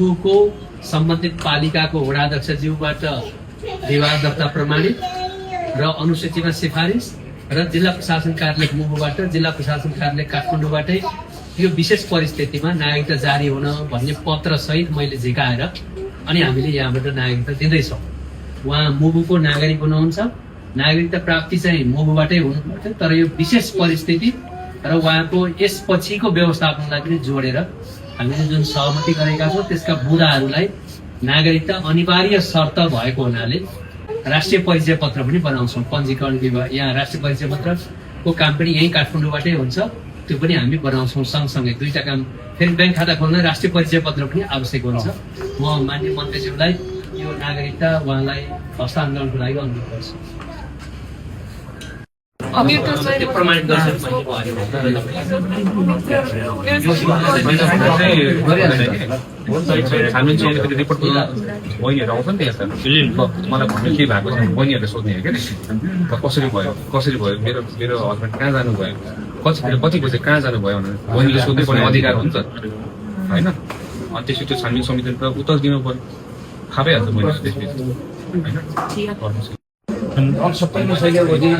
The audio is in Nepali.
मुगुको सम्बन्धित पालिकाको वडाध्यक्षज्यूबाट विवाद दर्ता प्रमाणित र अनुसूचीमा सिफारिस र जिल्ला प्रशासन कार्यालय मुगुबाट जिल्ला प्रशासन कार्यालय काठमाडौँबाटै यो विशेष परिस्थितिमा नागरिकता जारी हुन भन्ने पत्र सहित मैले झिकाएर अनि हामीले यहाँबाट नागरिकता दिँदैछौँ। उहाँ मुगुको नागरिक हुनुहुन्छ, नागरिकता प्राप्ति चाहिँ मुगुबाटै हुनुपर्छ, तर यो विशेष परिस्थिति र उहाँको यसपछिको व्यवस्थापनलाई पनि जोडेर हामीले जुन सहमति गरेका छौँ त्यसका बुँदाहरूलाई नागरिकता अनिवार्य शर्त भएको हुनाले राष्ट्रिय परिचय पत्र पनि बनाउँछौँ। पञ्जीकरण विभाग यहाँ राष्ट्रिय परिचय पत्रको काम पनि यहीँ काठमाडौँबाटै हुन्छ, त्यो पनि हामी बनाउँछौँ सँगसँगै। दुईटा काम, फेरि ब्याङ्क खाता खोल्न राष्ट्रिय परिचय पत्र पनि आवश्यक हुन्छ। म माननीय मन्त्रीज्यूलाई यो नागरिकता उहाँलाई हस्तान्तरणको लागि अनुरोध गर्छु। प्रमाणित रिपोर्ट बहिनीहरू आउँछ नि त यता मलाई भन्नु के भएको छ बहिनीहरूले सोध्ने हो क्या कसरी भयो मेरो हस्बेन्ड कहाँ जानुभयो, कति बजे कहाँ जानुभयो भनेर बहिनीले सोध्नै पर्ने अधिकार हुन्छ होइन। अनि त्यसपछि त्यो छानबिन समितिले त उत्तर दिनु पर्यो, थाहा पाइहाल्छ मैले त्यसपछि होइन। सबैले सहयोग गरिदिनु